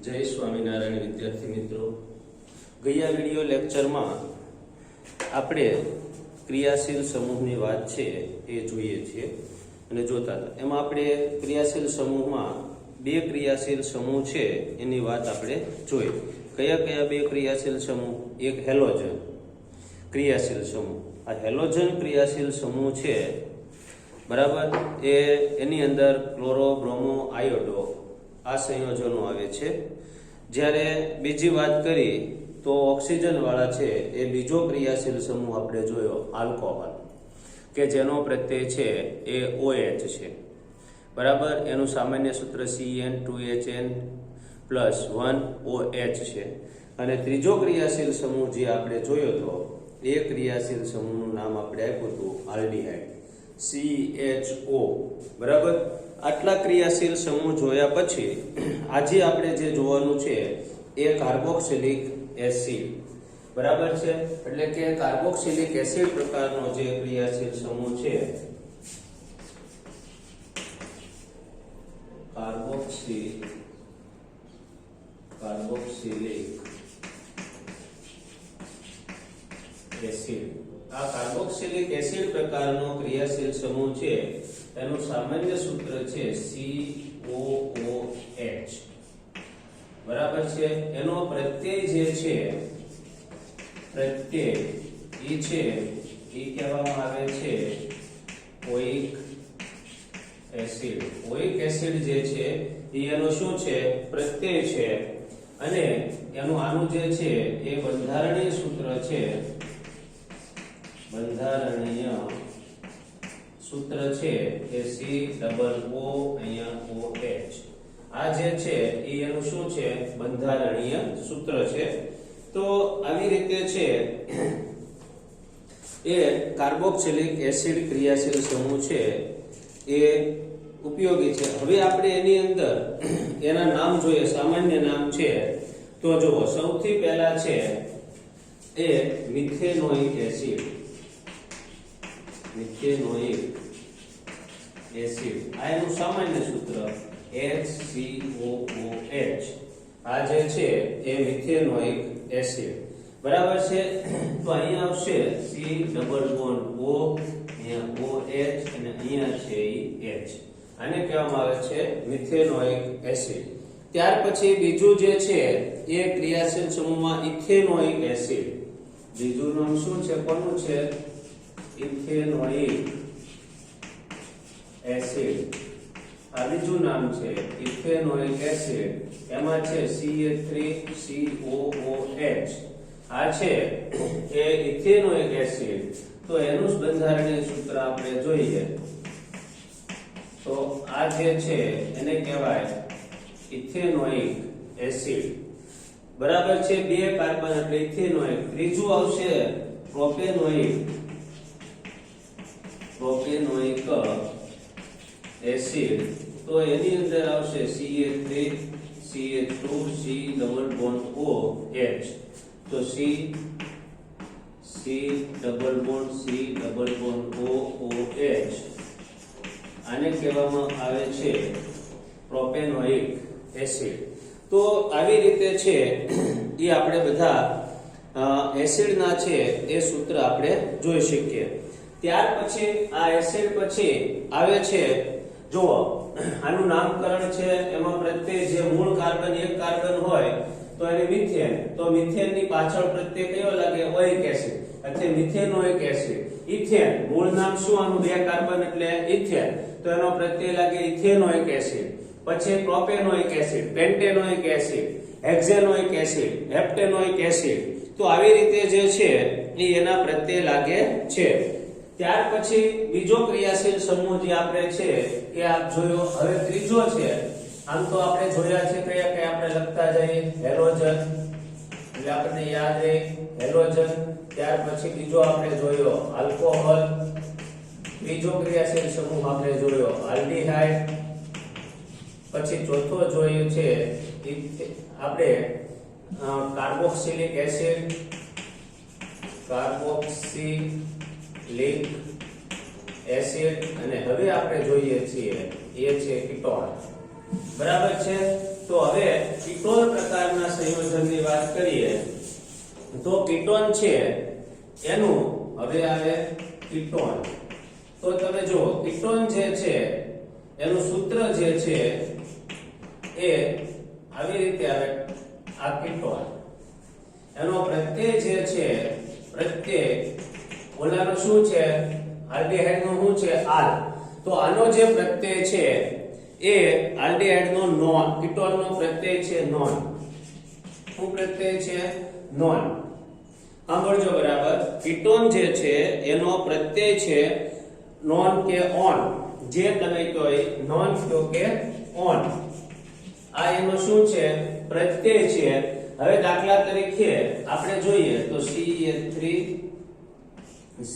जय स्वामीनारायण विद्यार्थी मित्रों, गया विडियो लेक्चर में આપણે ક્રિયાશીલ સમૂહની વાત છે એ જોઈએ છીએ અને જોતા હતા। એમાં આપણે ક્રિયાશીલ સમૂહમાં બે ક્રિયાશીલ સમૂહ છે એની વાત આપણે જોઈ। કયા કયા બે ક્રિયાશીલ સમૂહ? એક હેલોજન ક્રિયાશીલ સમૂહ। આ હેલોજન ક્રિયાશીલ સમૂહ છે બરાબર, એની અંદર ક્લોરો, બ્રોમો, આયોડો આ સંયોજનો આવે છે। જ્યારે બીજી વાત કરી તો ઓક્સિજન વાળા છે એ બીજો ક્રિયાશીલ સમૂહ આપણે જોયો આલ્કોહોલ, કે જેનો પ્રત્યય છે એ OH છે બરાબર। એનું સામાન્ય સૂત્ર CN2HN+1OH છે। અને ત્રીજો ક્રિયાશીલ સમૂહ જે આપણે જોયો તો એ ક્રિયાશીલ સમૂહનું નામ આપણે આપ્યું હતું આલ્ડીહાઇડ, CHO બરાબર। આટલા ક્રિયાશીલ સમૂહ જોયા પછી આજે આપણે જે જોવાનું છે એ કાર્બોક્સિલિક એસિડ બરાબર છે। એટલે કે કાર્બોક્સિલિક એસિડ પ્રકારનો જે ક્રિયાશીલ સમૂહ છે કાર્બોક્સિલિક એસિડ, આ કાર્બોક્સિલિક એસિડ પ્રકારનો ક્રિયાશીલ સમૂહ છે એનું સામાન્ય સૂત્ર છે COOH બરાબર છે। એનો પ્રત્યય જે છે પ્રત્યય એ છે એ કહેવામાં આવે છે ઓઇક એસિડ। ઓઇક એસિડ જે છે એ એનો શું છે? પ્રત્યય છે। અને એનું આનું જે છે એ બંધારણીય સૂત્ર છે, બંધારણીય સૂત્ર છે એ COO અહીંયા OH। આ જે છે એ એનું શું છે? બંધારણીય સૂત્ર છે। તો આવી રીતે છે એ કાર્બોક્સિલિક એસિડ ક્રિયાશીલ સમૂહ છે એ ઉપયોગી છે। હવે આપણે એની અંદર એના નામ જોઈએ, સામાન્ય નામ છે તો જુઓ, સૌથી પહેલા છે એ મિથેનોઇક એસિડ, મિથેનોઇક એસિડ આ એનું સામાન્ય સૂત્ર HCOOH। આ જે છે એ મિથેનોઇક એસિડ બરાબર છે। તો અહીંયા આવશે C ડબલ બોન્ડ O, અહીંયા OH અને અહીંયા છે એ H, આને કહેવામાં આવે છે મિથેનોઇક એસિડ। ત્યાર પછી બીજું જે છે એ ક્રિયાશીલ સમૂહમાં ઇથેનોઇક એસિડ, બીજું નામ શું છે? કોનું છે? Ethanoic acid. આ બીજું નામ છે ઇથેનોઇક એસિડ, એમાં છે CH3COOH। આ છે એ ઇથેનોઇક એસિડ। તો એનું બંધારણીય સૂત્ર આપણે જોઈએ તો આ જે છે એને કહેવાય ઇથેનોઇક એસિડ બરાબર છે। બે કાર્બન એટલે ઇથેનોઇક। ત્રીજું આવશે પ્રોપેનોઇક, પ્રોપેનોઇક એસિડ। તો એની અંદર આવશે CH3 CH2 C double bond OH। તો C double bond C double bond OH, આને કહેવામાં આવે છે પ્રોપેનોઇક એસિડ। તો આવી રીતે છે એ આપણે બધા એસિડના છે એ સૂત્ર આપણે જોઈ શકીએ। ત્યાર પછી આ એસિડ પછી આવે છે, જુઓ આનું નામકરણ છે એમાં પ્રત્યય જે મૂળ કાર્બન એક કાર્બન હોય તો એને મિથેન, તો મિથેન ની પાછળ પ્રત્યય કયો લાગે? ઓઇક એસિડ, એટલે મિથેનોઇક એસિડ। ઇથેન મૂળ નામ શું આનું? બે કાર્બન એટલે ઇથેન, તો એનો પ્રત્યય લાગે ઇથેનોઇક એસિડ। પછી propanoic acid, pentanoic acid, hexanoic acid, heptanoic acid. તો આવી રીતે જે છે એ એના પ્રત્યય લાગે છે। ત્યાર પછી બીજો ક્રિયાશીલ સમૂહ જે આપણે છે એ આપ જોયો। હવે ત્રીજો છે, આમ તો આપણે જોયા છે કયા કયા આપણે લખતા જઈએ, હેલોજન એટલે આપણને યાદ રહે હેલોજન। ત્યાર પછી બીજો આપણે જોયો આલ્કોહોલ, ત્રીજો ક્રિયાશીલ સમૂહ આપણે જોયો આલ્ડીહાઇડ। પછી ચોથો જોઈએ છે આપણે કાર્બોક્સિલિક એસિડ, કાર્બોક્સિલિક એસિડ। અને હવે આપણે જોઈએ છીએ એ છે કીટોન બરાબર છે। તો હવે કીટોન પ્રકારના સંયોજનની વાત કરીએ તો કીટોન છે એનું હવે આવે કીટોન. તો તમે જો કીટોન જે છે એનું સૂત્ર જે છે એ આવી રીતે આવે. આ કીટોન એનો પ્રત્યય જે છે પ્રત્યય ઓલાનો શું છે આલ્ડીહાઇડ નું શું છે આલ. તો આનો જે પ્રત્યય છે એ આલ્ડીહાઇડ નો નોન, કીટોન નો પ્રત્યય છે નોન. શું પ્રત્યય છે નોન. સાંભળજો બરાબર. કીટોન જે છે એનો પ્રત્યય છે નોન કે ઓન. જે તમે કહો નોન કહો કે ઓન, આ એનો શું છે પ્રત્યય છે. હવે દાખલા તરીકે આપણે જોઈએ તો CH3 C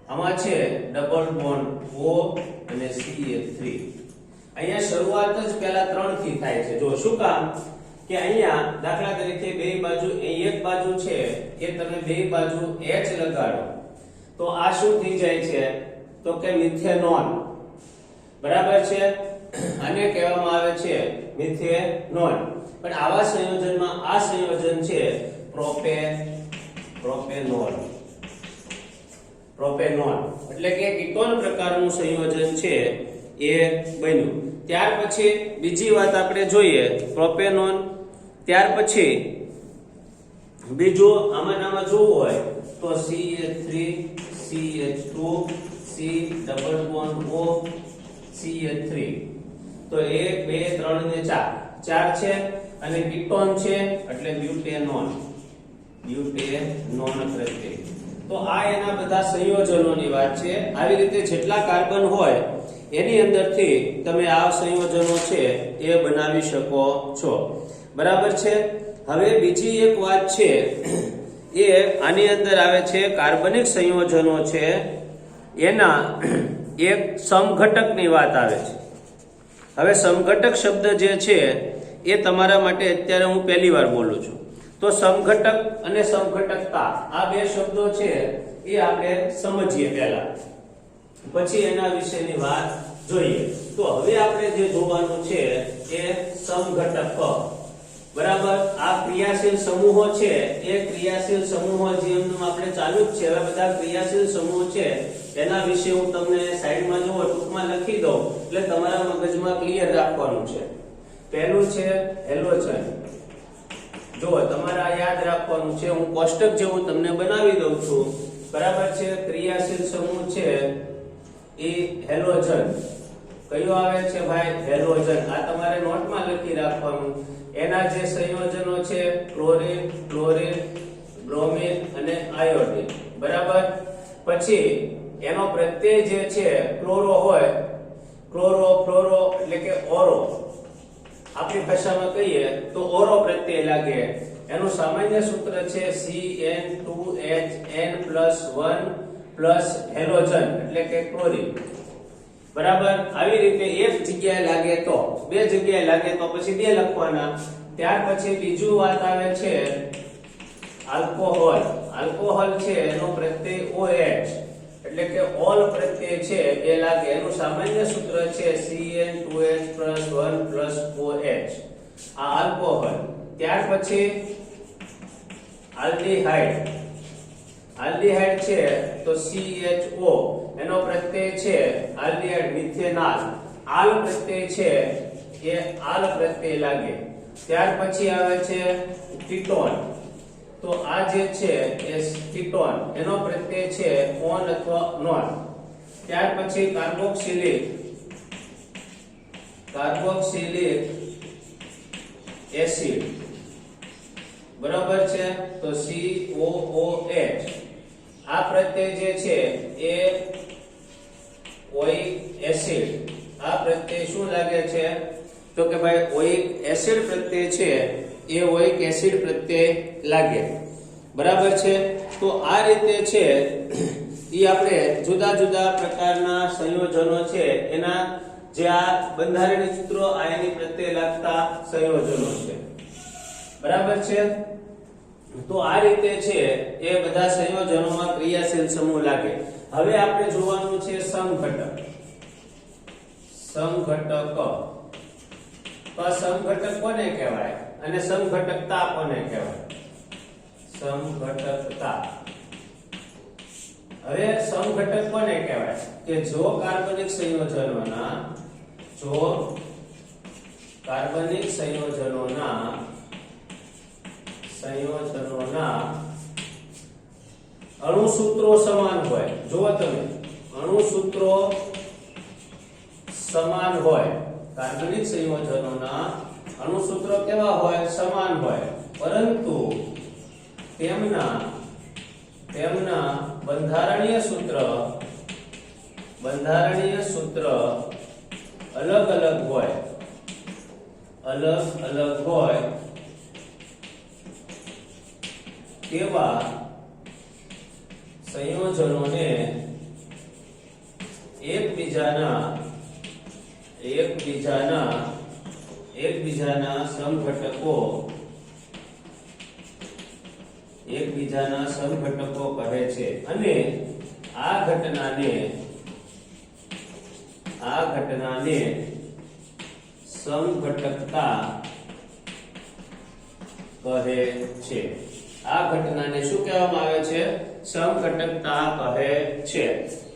આમાં છે ડબલ બોન્ડ O અને CH3. અહીંયા શરૂઆત જ પહેલા 3 થી થાય છે. જો શું કામ કે અહીંયા દાખલા તરીકે બે બાજુ એક બાજુ છે એ તમે બે બાજુ H લગાડો તો આ શું થઈ જાય છે તો કે મિથેનોન. બરાબર છે. આને કહેવામાં આવે છે મિથેનોન. પણ આવા સંયોજનમાં આ સંયોજન છે પ્રોપેનોલ. પ્રોપેનોલ એટલે કે કીટોન પ્રકારનું સંયોજન છે એ બન્યું. ત્યાર પછી બીજી વાત આપણે જોઈએ પ્રોપેનોન. ત્યાર પછી બીજું આમાં જોવું હોય તો CH3 CH2 C double bond O CH3. તો 1 2 3 ને 4 છે અને કીટોન છે એટલે બ્યુટેનોન. બ્યુટેનોન પ્રત્યય. તો આ એના બધા સંયોજનોની વાત છે. આવી રીતે જેટલા કાર્બન હોય એની અંદરથી તમે આ સંયોજનો છે એ બનાવી શકો છો. બરાબર છે. હવે બીજી એક વાત છે એ આની અંદર આવે છે કાર્બનિક સંયોજનો છે એના એક સમઘટકની વાત આવે છે. હવે સમઘટક શબ્દ જે છે એ તમારા માટે અત્યારે હું પહેલી વાર બોલું છું. તો સમઘટક અને સમઘટકતા આ બે શબ્દો છે એ આપણે સમજીએ પહેલા, પછી એના વિશેની વાત જોઈએ. તો હવે આપણે જે જોવાનું છે એ સમઘટક. બરાબર. આ ક્રિયાશીલ સમૂહો છે એ ક્રિયાશીલ સમૂહો જેમ આપણે ચાલુ જ છે. હવે બધા ક્રિયાશીલ સમૂહ છે એના વિશે હું તમને સાઈડમાં જો ટૂંકમાં લખી દઉં એટલે તમારા મગજમાં ક્લિયર રાખવાનું છે. પહેલું છે હેલોજન. જો તમારે યાદ રાખવાનું છે, હું કોષ્ટક જેવું તમને બનાવી દઉં છું. બરાબર છે. ક્રિયાશીલ સમૂહ છે એ હેલોજન. કયો આવે છે ભાઈ હેલોજન. આ તમારે નોટમાં લખી રાખવાનું. એના જે સંયોજનો છે ક્લોરીન ક્લોરીન બ્રોમિન અને આયોડીન. બરાબર. પછી એનો પ્રત્યય જે છે ક્લોરો હોય, ક્લોરો ફ્લોરો એટલે કે ઓરો. આપણી ભાષામાં કહીએ તો ઓરો પ્રત્યય લાગે. એનું સામાન્ય સૂત્ર છે CN2HN+1 પ્લસ હેલોજન એટલે કે ક્લોરીન. બરાબર. આવી રીતે એક જગ્યાએ લાગે તો, બે જગ્યાએ લાગે તો પછી બે લખવાના. ત્યાર પછી બીજું વાત આવે છે આલ્કોહોલ. આલ્કોહોલ છે એનો પ્રત્યય OH એટલે કે ઓલ પ્રત્યય છે એ લાગે. એનું સામાન્ય સૂત્ર છે CN2H+1+OH. આ આલ્કોહોલ. ત્યાર પછી આલ્ડીહાઇડ. આલ્ડીહાઇડ છે તો CHO એનો પ્રત્યય છે આલ્ડીહાઇડ મિથેનાલ. આલ પ્રત્યય છે એ આલ પ્રત્યય લાગે. ત્યાર પછી આવે છે કીટોન. તો આ જે છે એ કીટોન એનો પ્રત્યય છે ઓન અથવા નોન. ત્યાર પછી કાર્બોક્સિલિક. Carboxylic acid. બરાબર છે. તો COOH. આ પ્રત્યય જે છે એ ઓઇક એસિડ. આ પ્રત્યય શું લાગે છે તો કે ભાઈ ઓઇક એસિડ પ્રત્યય છે એ ઓઇક એસિડ પ્રત્યય લાગે. બરાબર છે. તો આ રીતે છે એ આપણે જુદા જુદા પ્રકારના સંયોજનો છે એના જે આ બંધારણીય સૂત્રો આયની પ્રત્યય લાગતા સંયોજનો છે. બરાબર છે. તો આ રીતે છે એ બધા સંયોજનોમાં ક્રિયાશીલ સમૂહ લાગે. હવે આપણે જોવાનું છે સમઘટક. સમઘટક તો સમઘટક કોને કહેવાય અને સમઘટકતા કોને કહેવાય? સમઘટકતા. હવે સમઘટક કોને કહેવાય કે જો કાર્બનિક સંયોજનોના અણુસૂત્રો સમાન હોય. જો તમે અણુસૂત્રો સમાન હોય, કાર્બનિક સંયોજનોના અણુસૂત્રો કેવા હોય? સમાન હોય, પરંતુ તેમના બંધારણીય સૂત્ર અલગ અલગ હોય તેવા સંયોજનોને એકબીજાના સમઘટકો કહે છે અને આ ઘટનાને સમઘટકતા કહે છે. આ ઘટનાને શું કહેવામાં આવે છે? સમઘટકતા કહે છે.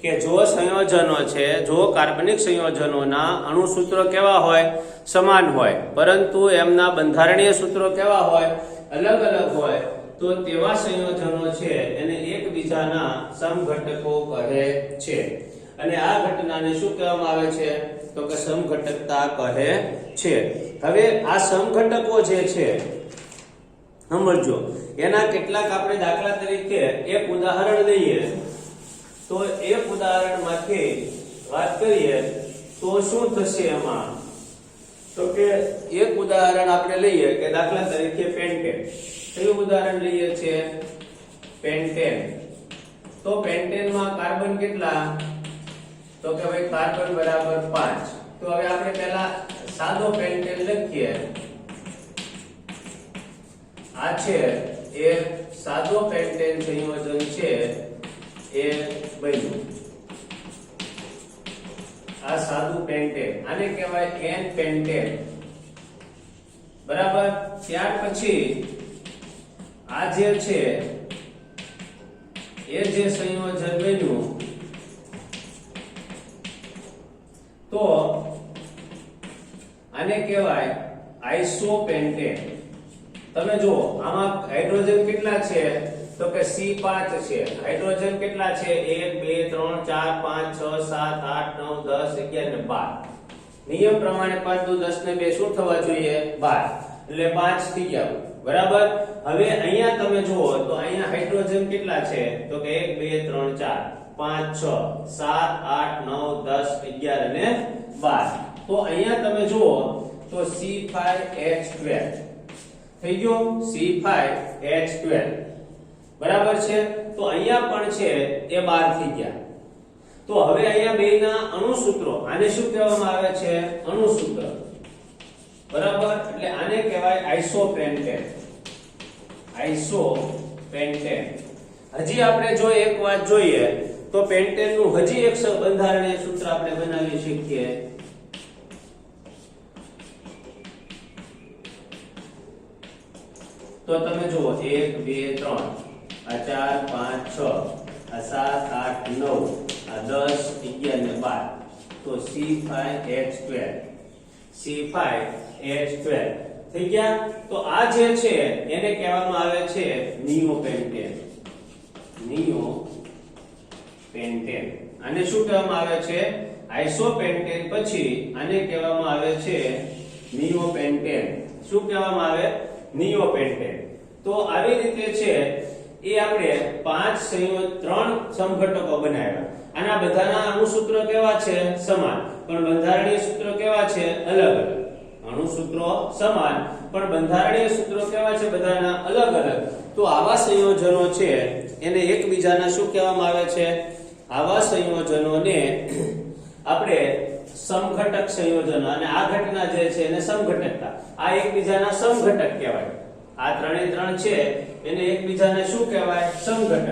કે જો સંયોજનો છે, જો કાર્બનિક સંયોજનોના અણુસૂત્રો કેવા હોય? સમાન હોય, પરંતુ એમના બંધારણીય સૂત્રો કેવા હોય? અલગ અલગ હોય, તો તેવા સંયોજનો છે એને એકબીજાના સમઘટકો કહે છે. અને આ ઘટનાને શું કહેવામાં આવે છે? તો કે સમઘટકતા કહે છે. હવે આ સમઘટકો જે છે સમજો, એના કેટલાક આપણે દાખલા તરીકે એક ઉદાહરણ લઈએ તો એક ઉદાહરણમાંથી વાત કરીએ તો શું થશે એમાં? તો કે એક ઉદાહરણ આપણે લઈએ કે દાખલા તરીકે પેન્ટેન. કયું ઉદાહરણ લઈએ છે? પેન્ટેન. તો પેન્ટેનમાં કાર્બન કેટલા? તો કે ભાઈ કાર્બન બરાબર 5. તો હવે આપણે પહેલા સાદો પેન્ટેન લખીએ. આ છે એ સાદો પેન્ટેન સંયોજન છે એ બન્યું. આ સાદું પેન્ટેન, આને કહેવાય એન પેન્ટેન. બરાબર. ત્યાર પછી આ જે છે એ જે સંયોજન બન્યું તો આને કહેવાય આઇસોપેન્ટેન. તમે જુઓ આમાં હાઇડ્રોજન કેટલા છે? તો કે C5 છે. હાઇડ્રોજન કેટલા છે? 1 2 3 4 5 6 7 8 9 10 11 ને 12. નિયમ પ્રમાણે 5 દુ 10 ને 2 શું થવા જોઈએ? 12. એટલે 5 થઈ ગયા. બરાબર. હવે અહીંયા તમે જુઓ તો અહીંયા હાઇડ્રોજન કેટલા છે? તો કે 1 2 3 4 5 6 7 8 9 10 11 અને 12. તો અહીંયા તમે જુઓ તો C5H12 થઈ ગયો. C5H12 બરાબર છે. તો અહીંયા પણ છે એ 12 થઈ ગયા. તો હવે અહીંયા બેના અણુસૂત્રો, આને શું કહેવામાં આવે છે? અણુસૂત્ર. બરાબર. એટલે આને કહેવાય આઇસોપેન્ટેન. આઇસોપેન્ટેન. હજી આપણે જો એક વાત જોઈએ તો પેન્ટેનનું હજી એક બંધારણીય સૂત્ર આપણે બનાવી શકીએ. તો તમે જુઓ 1 2 3 આ 4 5 6 આ 7 8 9 આ 10 11 ને 12. તો C5H12 થઈ ગયા. તો આ જે છે એને કહેવામાં આવે છે નિયોપેન્ટેન. નિયોપેન્ટેન. આને શું કહેવામાં આવે છે? આઇસોપેન્ટેન. પછી આને કહેવામાં આવે છે નિયોપેન્ટેન. શું કહેવામાં આવે? નિયોપેન્ટેન. તો આવી રીતે છે એ આપણે 3 સમઘટકો બનાવ્યા. આના બધાના અણુસૂત્રો કેવા છે? સમાન, પણ બંધારણીય સૂત્રો કેવા છે? અલગ અલગ. અણુસૂત્રો સમાન પણ બંધારણીય સૂત્રો કેવા છે? બધાના અલગ અલગ. તો આવા સંયોજનો છે એને એકબીજાના શું કહેવામાં આવે છે? આવા સંયોજનોને આપણે સમઘટક સંયોજન, અને આ ઘટના જે છે એને સમઘટકતા. આ એકબીજાના સમઘટક કહેવાય. આ ત્રણે ત્રણ છે એને એકબીજાને શું કહેવાય? સમઘટક.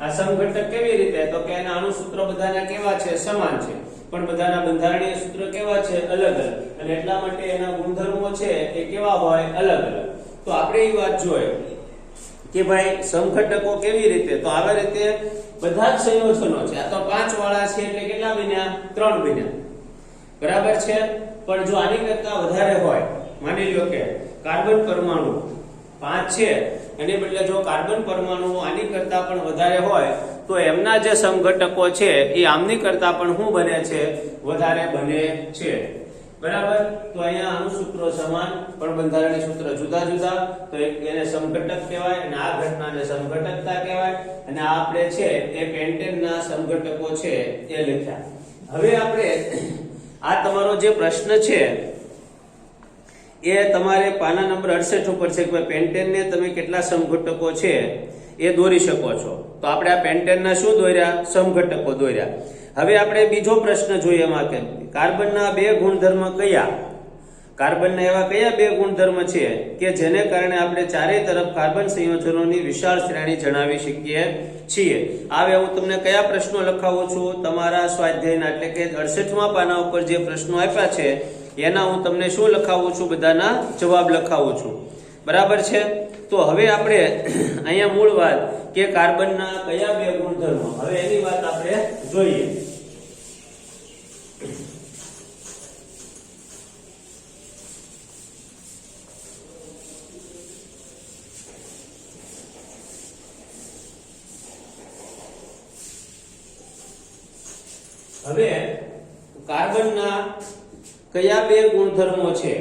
આ સમઘટક કેવી રીતે? તો કે એના અણુસૂત્રો બધાના કેવા છે? સમાન છે. પણ બધાના બંધારણીય સૂત્ર કેવા છે? અલગ અલગ, અને એટલા માટે એના ગુણધર્મો છે એ કેવા હોય? અલગ અલગ. તો આપણે એ વાત જોઈએ કે ભાઈ સમઘટકો કેવી રીતે? તો આવી રીતે બધા જ સંયોજનો છે. આ તો 5 વાળા છે એટલે કેટલા બન્યા? 3 બન્યા. બરાબર છે. પણ જો આની કરતા વધારે હોય, માની લો કે કાર્બન પરમાણુ 5 છે, એની બદલે જો કાર્બન પરમાણુ આની કરતા પણ વધારે હોય તો એમના જે સમઘટકો છે એ આમની કરતા પણ શું બને છે? વધારે બને છે. બરાબર. તો અહીંયા આનું સૂત્રો સમાન પણ બંધારણીય સૂત્ર જુદા જુદા. તો એક એને સમઘટક કહેવાય અને આ ઘટનાને સમઘટકતા કહેવાય, અને આ આપણે છે એ પેન્ટેનના સમઘટકો છે એ લખ્યા. હવે આપણે આ તમારો જે પ્રશ્ન છે એ તમારે પાના નંબર 68 ઉપર છે કે પેન્ટેનને તમે કેટલા સમઘટકો છે એ દોરી શકો છો. તો આપણે આ પેન્ટેનના શું દોર્યા? સમઘટકો દોર્યા. હવે આપણે બીજો પ્રશ્ન જોઈએ એમાં કે કાર્બનના 2 ગુણધર્મ કયા? કાર્બનના એવા કયા 2 ગુણધર્મ છે કે જેને કારણે આપણે ચારેય તરફ કાર્બન સંયોજનોની વિશાળ શ્રેણી જણાવી શકીએ છીએ? હવે હું તમને કયા પ્રશ્નો લખાવું છું? તમારા સ્વાધ્યાયના એટલે કે 68મા પાના ઉપર જે પ્રશ્નો આપ્યા છે એના હું તમને શું લખાવું છું? બધાના જવાબ લખાવું છું. બરાબર છે. તો હવે આપણે અહીંયા મૂળ વાત કે કાર્બનના કયા 2 ગુણધર્મો, હવે એની વાત આપણે જોઈએ. હવે કાર્બનના કયા 2 ગુણધર્મો છે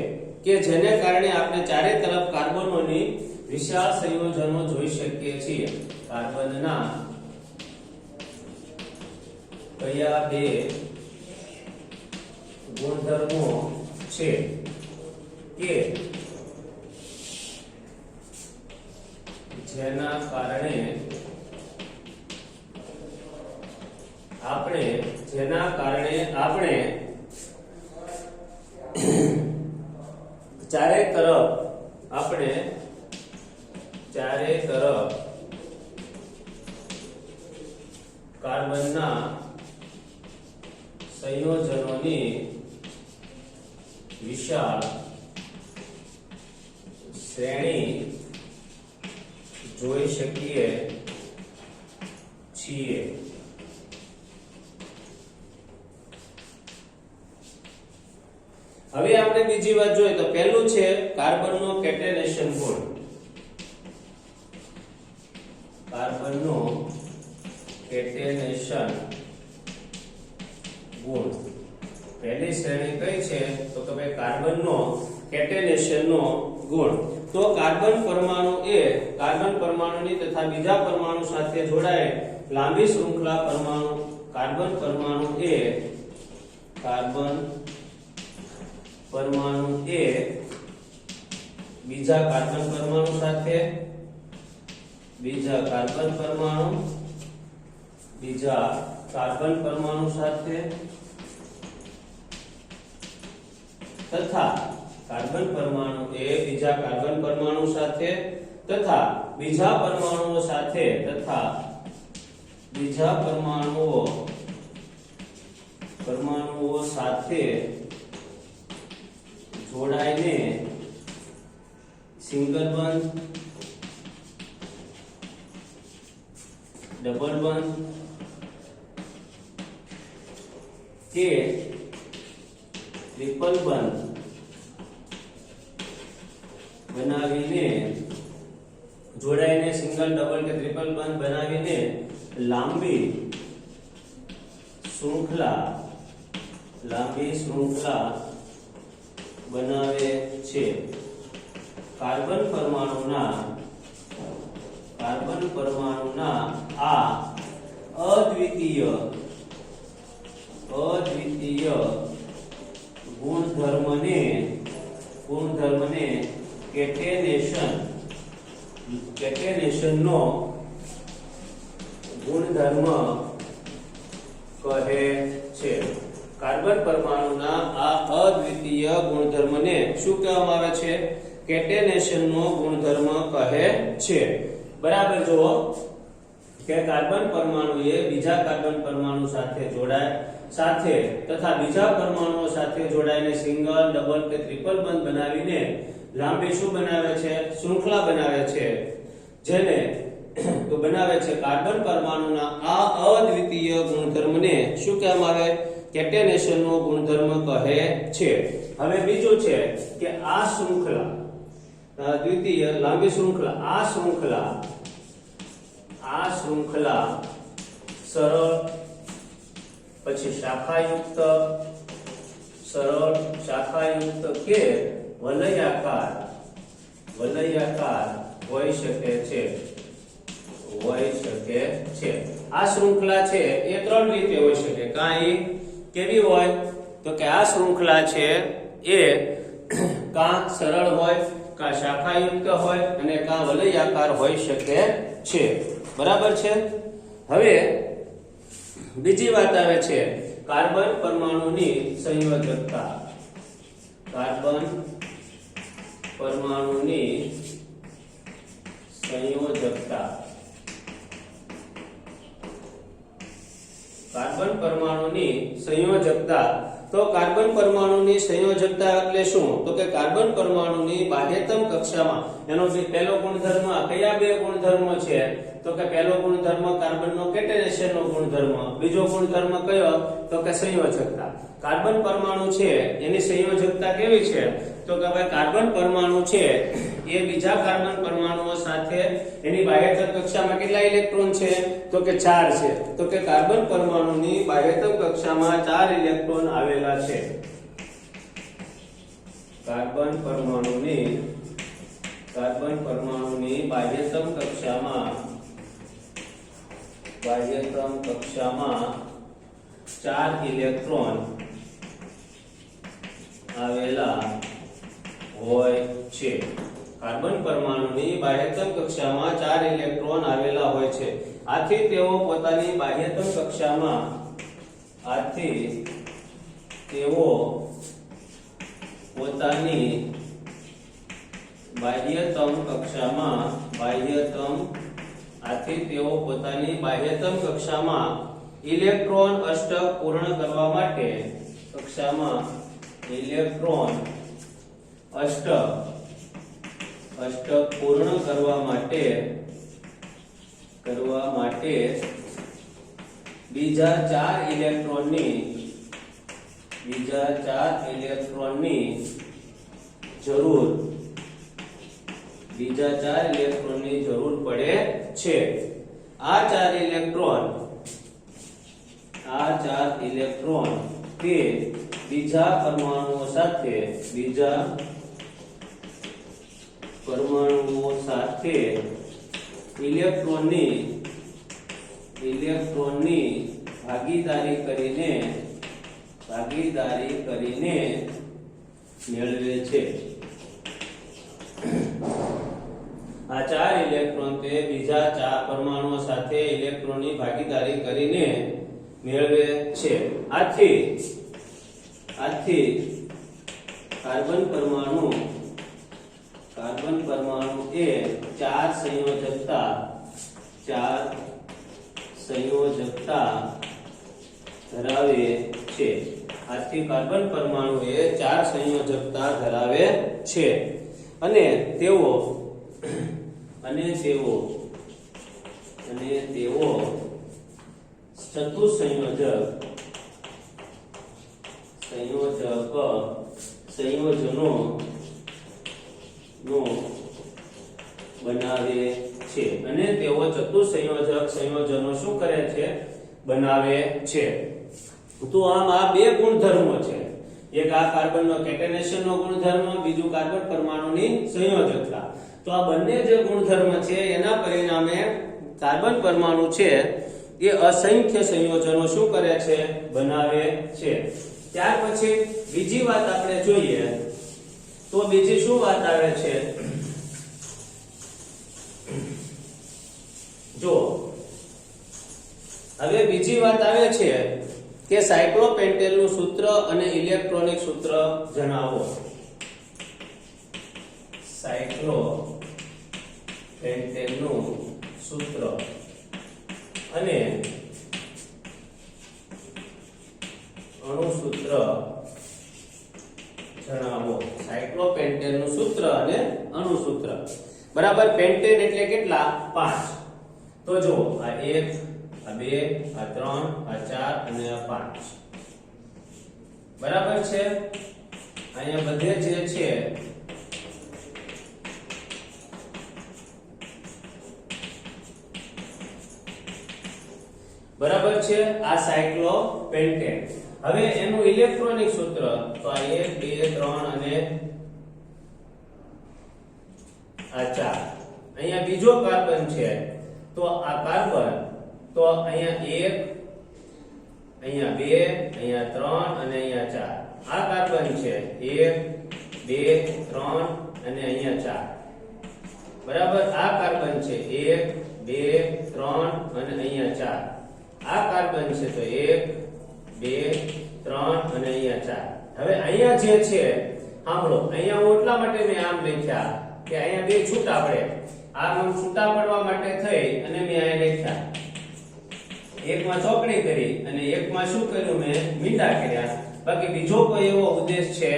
કે જેને કારણે આપણે ચારે તરફ કાર્બનોની વિશાળ સંયોજનો જોઈ શકીએ છીએ? કાર્બનના કયા 2 ગુણધર્મો છે કે જેના કારણે આપણે ચારે તરફ કાર્બનના સંયોજનોની વિશાળ શ્રેણી જોઈ શકીએ છીએ. હવે આપણે બીજી વાત જોઈએ તો પહેલું છે કાર્બનનો કેટેનેશન ગુણ. કાર્બનનો કેટેનેશન ગુણ પહેલી શ્રેણી કઈ છે? તો કે ભાઈ કાર્બનનો કેટેનેશનનો ગુણ. તો કાર્બન પરમાણુની તથા બીજા પરમાણુ સાથે જોડાય લાંબી શૃંખલા પરમાણુ. કાર્બન પરમાણુ એ બીજા કાર્બન પરમાણુ સાથે તથા કાર્બન પરમાણુ એ બીજા કાર્બન પરમાણુ સાથે તથા બીજા પરમાણુઓ સાથે જોડાઈને સિંગલ બોન્ડ, ડબલ બોન્ડ કે ટ્રિપલ બોન્ડ બનાવીને જોડાઈને સિંગલ, ડબલ કે ટ્રિપલ બોન્ડ બનાવીને લાંબી શૃંખલા બનાવે છે. કાર્બન પરમાણુના આ અદ્વિતીય ગુણધર્મને કેટેનેશનનો ગુણધર્મ કહે છે. કાર્બન પરમાણુના આ અદ્વિતીય ગુણધર્મને શું કહેવામાં આવે છે? કેટેનેશનનો ગુણધર્મ કહે છે. બરાબર. જુઓ કે કાર્બન પરમાણુ એ બીજા કાર્બન પરમાણુ સાથે જોડાય સાથે તથા બીજા પરમાણુઓ સાથે જોડાઈને સિંગલ, ડબલ કે ટ્રિપલ બંધ બનાવીને લાંબી શું બનાવે છે? શૃંખલા બનાવે છે, જેને તો બનાવે છે કાર્બન પરમાણુના આ અદ્વિતીય ગુણધર્મને શું કહેવામાં આવે? કેટેનેશનનો ગુણધર્મ કહે છે. હવે બીજું છે કે આ શૃંખલા દ્વિતીય લાંબી શૃંખલા આ શૃંખલા સરળ, પછી શાખાયુક્ત, સરળ, શાખાયુક્ત કે વલયાકાર હોઈ શકે છે. આ શૃંખલા છે એ ત્રણ રીતે હોઈ શકે. કાંઈ કેવી હોય તો કે આ શૃંખલા છે એ કાં સરળ હોય, કાં શાખાયુક્ત હોય અને કાં વલયાકાર હોઈ શકે છે. બરાબર છે. હવે બીજી વાત આવે છે કાર્બન પરમાણુની સંયોજકતા. કાર્બન પરમાણુની સંયોજકતા. કાર્બન પરમાણુની સંયોજકતા. તો કાર્બન પરમાણુની સંયોજકતા એટલે શું? તો કે કાર્બન પરમાણુની બાહ્યતમ કક્ષામાં એનો જે પહેલો ગુણધર્મ, કયા બે ગુણધર્મો છે? તો કે પહેલો ગુણધર્મ કાર્બનનો કેટેનેશનનો ગુણધર્મ, બીજો ગુણધર્મ કયો? તો કે સંયોજકતા. કાર્બન પરમાણુ છે એની સંયોજકતા કેવી છે? તો કે ભાઈ કાર્બન પરમાણુ છે એ બીજા કાર્બન પરમાણુઓ સાથે એની બાહ્યતમ કક્ષામાં કેટલા ઇલેક્ટ્રોન છે? તો કે 4 છે. તો કે કાર્બન પરમાણુની બાહ્યતમ કક્ષામાં 4 ઇલેક્ટ્રોન આવેલા છે. કાર્બન પરમાણુની બાહ્યતમ કક્ષામાં 4 ઇલેક્ટ્રોન આવેલા હોય છે. કાર્બન પરમાણુની બાહ્યતમ કક્ષામાં 4 ઇલેક્ટ્રોન આવેલા હોય છે. આથી તેઓ પોતાની બાહ્યતમ કક્ષામાં ઇલેક્ટ્રોન અષ્ટક પૂર્ણ કરવા માટે બીજા 4 ઇલેક્ટ્રોનની જરૂર પડે છે. આ 4 ઇલેક્ટ્રોન તે બીજા પરમાણુઓ સાથે ઇલેક્ટ્રોનની ભાગીદારી કરીને મેળવે છે. આ 4 ઇલેક્ટ્રોન તે બીજા 4 પરમાણુઓ સાથે ઇલેક્ટ્રોનની ભાગીદારી કરીને મેળવે છે. આથી કાર્બન પરમાણુ એ 4 સંયોજકતા ધરાવે છે. આથી કાર્બન પરમાણુ એ 4 સંયોજકતા ધરાવે છે અને તેઓ સંયોજનો બનાવે છે. અને તેઓ ચતુસંયોજક સંયોજનો શું કરે છે? બનાવે છે. તો આમ આ બે ગુણધર્મો છે. એક આ કાર્બનનો કેટેનેશનનો ગુણધર્મ, બીજું કાર્બન પરમાણુની સંયોજકતા. તો આ બંને જે ગુણધર્મ છે એના પરિણામે કાર્બન પરમાણુ છે એ અસંખ્ય સંયોજનો શું કરે છે? બનાવે છે. ત્યાર પછી બીજી વાત આપણે જોઈએ તો બીજી શું વાત આવે છે? જો હવે બીજી વાત આવે છે કે સાયક્લોપેન્ટેનનું સૂત્ર અને ઇલેક્ટ્રોનિક સૂત્ર જણાવો. સાયક્લોપેન્ટેનનું સૂત્ર અને જણાવો. સાયક્લોપેન્ટેન નું સૂત્ર અને અણુસૂત્ર. બરાબર. પેન્ટેન એટલે કેટલા? 5. તો જો આ 1, આ 2, આ 3, આ 4 અને આ 5. બરાબર છે. અહીંયા બધે જે છે બરાબર છે આ સાયક્લોપેન્ટેન. હવે એનું ઇલેક્ટ્રોનિક સૂત્ર તો આ 1 2 3 અને આ 4. અહીંયા બીજો કાર્બન છે તો આ કાર્બન તો અહીંયા 1 અહીંયા 2 અહીંયા 3 અને અહીંયા 4. આ કાર્બન છે 1 2 3 અને અહીંયા 4. બરાબર. આ કાર્બન છે 1 2 3 અને અહીંયા 4. આ કાર્બન છે તો 1 2 3 અને અહીંયા 4. હવે અહીંયા જે છે સાંભળો, અહીંયા હું એટલા માટે મેં આમ લખ્યા કે અહીંયા બે છૂટા પડે. આમ છૂટા પડવા માટે થઈ અને મેં અહીંયા લખ્યા. એકમાં ચોકડી કરી અને એકમાં શું કર્યું? મેં મીંડા કર્યા. બાકી બીજો કોઈ એવો ઉદ્દેશ છે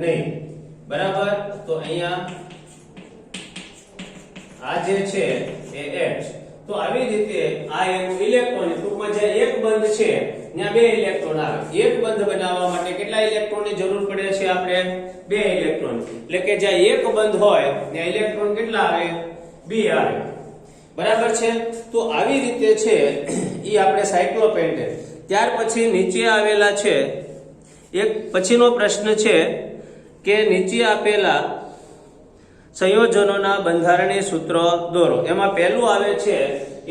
નહીં. બરાબર. તો અહીંયા આ જે છે એ H. તો આવી રીતે આ એનું ઇલેક્ટ્રોન, ટૂંકમાં જે એક બંધ છે ત્યાં બે ઇલેક્ટ્રોન આવે. એક બંધ બનાવવા માટે કેટલા ઇલેક્ટ્રોનની જરૂર પડે છે? આપણે બે ઇલેક્ટ્રોન. એટલે કે જ્યાં એક બંધ હોય ત્યાં ઇલેક્ટ્રોન કેટલા આવે? 2 આવે. બરાબર છે. તો આવી રીતે છે ઈ આપણે સાયક્લોપેન્ટેન. ત્યાર પછી નીચે આવેલા છે એક પછીનો પ્રશ્ન છે કે નીચે આપેલા સંયોજનોના બંધારણીય સૂત્રો દોરો. એમાં પહેલું આવે છે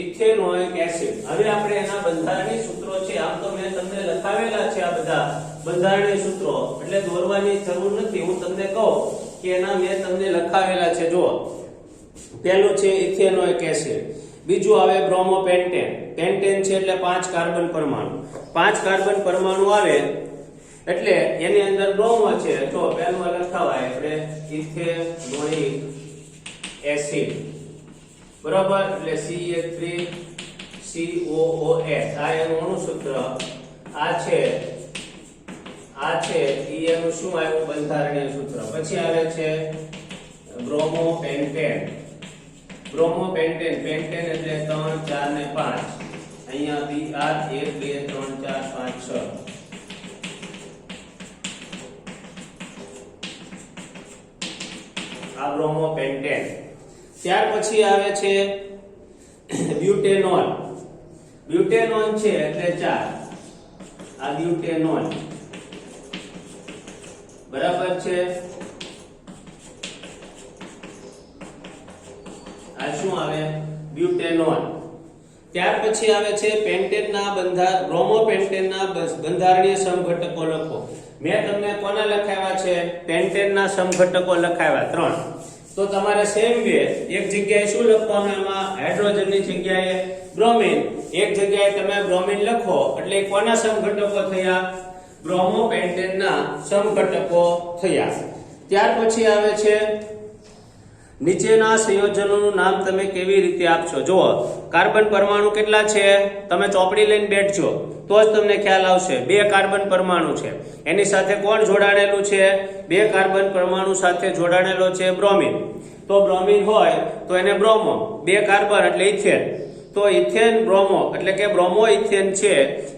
ઇથેનોઇક એસિડ. હવે આપણે એના બંધારણીય સૂત્રો છે, આમ તો મેં તમને લખાવેલા છે આ બધા બંધારણીય સૂત્રો, એટલે દોરવાની જરૂર નથી. હું તમને કહું કે એના મેં તમને લખાવેલા છે. જુઓ, પહેલું છે ઇથેનોઇક એસિડ. બીજું આવે બ્રોમોપેન્ટેન. પેન્ટેન છે એટલે 5 કાર્બન પરમાણુ. 5 કાર્બન પરમાણુ આવે એટલે એની અંદર બ્રોમો છે. જો પહેલું લખાવાય આપણે ઇથેનોઇક એસિડ. બરાબર. એટલે CH3COOH. આ એનું અણુસૂત્ર. આ છે ઈ એનું શું આવ્યું? બંધારણીય સૂત્ર. પછી આવે છે બ્રોમોપેન્ટેન. બ્રોમોપેન્ટેન. પેન્ટેન એટલે 3 4 ને 5. અહીંયા Br 1 2 3 4 5 6. આ બ્રોમોપેન્ટેન. ત્યાર પછી આવે છે બ્યુટેનોલ. બ્યુટેનોન છે એટલે 4. આ બ્યુટેનોલ. બરાબર છે. આ શું આવે? બ્યુટેનોલ. ત્યાર પછી આવે છે પેન્ટેનના બ્રોમોપેન્ટેનના બંધારણીય સમઘટકો લખો. મેં તમને કોના લખાવ્યા છે? પેન્ટેનના સમઘટકો લખાવ્યા 3. તો તમારે સેમ વે એક જગ્યાએ શું લખવાનું? એમાં હાઇડ્રોજનની જગ્યાએ બ્રોમિન, એક જગ્યાએ તમે બ્રોમિન લખો એટલે કોના સમઘટકો થયા? બ્રોમોપેન્ટેનના સમઘટકો થયા. ત્યાર પછી આવે છે નીચેના સંયોજનોનું નામ તમે કેવી રીતે આપશો? જુઓ, કાર્બન પરમાણુ કેટલા છે? તમે ચોપડી લઈને બેઠજો તો જ તમને ખ્યાલ આવશે. 2 કાર્બન પરમાણુ છે. એની સાથે કોણ જોડાણેલું છે? 2 કાર્બન પરમાણુ સાથે જોડાણેલો છે બ્રોમિન. તો બ્રોમિન હોય તો એને બ્રોમો. 2 કાર્બન એટલે ઇથેન. તો ઇથેન બ્રોમો એટલે કે બ્રોમો ઇથેન છે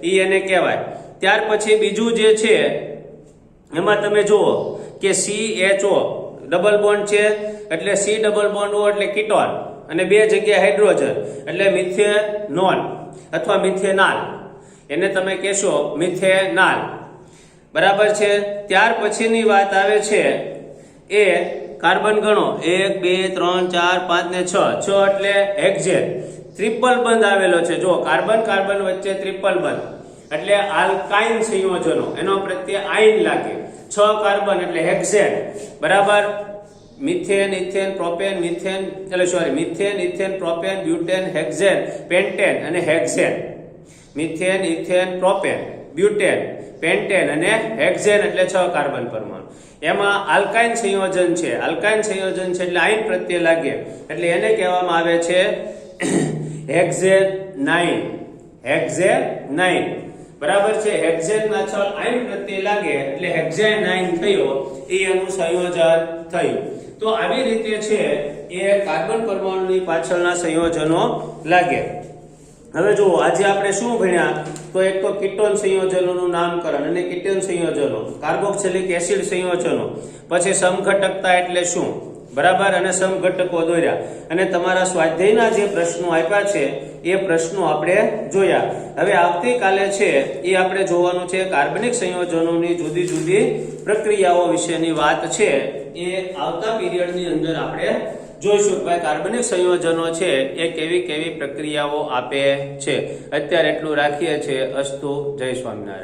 ઈ એને કહેવાય. ત્યાર પછી બીજું જે છે એમાં તમે જુઓ કે CHO ડબલ બોન્ડ છે એટલે C ડબલ બોન્ડ O એટલે કીટોન અને 2 જગ્યાએ હાઇડ્રોજન એટલે મિથેનોલ અથવા મિથેનાલ. એને તમે કહેશો મિથેનાલ. બરાબર છે. ત્યાર પછીની વાત આવે છે એ કાર્બન ગણો 1 2 3 4 5 ને 6. 6 એટલે હેક્ઝેન. ટ્રિપલ બંધ આવેલો છે. જો કાર્બન કાર્બન વચ્ચે ટ્રિપલ બંધ એટલે આલ્કાઇન સંયોજનો, એનો પ્રત્યે આયન લાગે. 6 કાર્બન એટલે હેક્ઝેન. બરાબર. Methane ethane propane methane methane ethane propane butane hexane pentane અને hexane. Methane ethane propane butane pentane અને હેક્ઝેન એટલે 6 કાર્બન પરમાણુ. એમાં આલ્કાઇન સંયોજન છે. આલ્કાઇન સંયોજન છે એટલે આયન પ્રત્યે લાગે એટલે એને કહેવામાં આવે છે હેક્ઝેનાઇન. હેક્ઝેનાઇન. બરાબર છે, હેક્ઝેન ના ચલ આયન પ્રત્યે લાગે એટલે હેક્ઝેનાઇન થયો, એ એનું સંયોજન થયું. તો આવી રીતે છે એ કાર્બન પરમાણુની પાછળના સંયોજનો લાગે. હવે જુઓ, આજે આપણે શું ભણ્યા? તો એક તો કીટોન સંયોજનોનું નામકરણ અને કીટોન સંયોજનો, કાર્બોક્સિલિક એસિડ સંયોજનો, પછી સમઘટકતા એટલે શું, બરાબર, અને સમઘટકો દોર્યા, અને તમારા સ્વાધ્યાયના જે પ્રશ્નો આપ્યા છે એ પ્રશ્નો આપણે જોયા. હવે આવતીકાલે છે એ આપણે જોવાનું છે કાર્બનિક સંયોજનોની જુદી જુદી પ્રક્રિયાઓ વિશેની વાત છે. એ આવતા પીરિયડની અંદર આપણે જોઈશું કે ભાઈ કાર્બનિક સંયોજનો છે એ કેવી કેવી પ્રક્રિયાઓ આપે છે. અત્યારે એટલું રાખીએ છીએ. અસ્તુ. જય સ્વામિનારાયણ.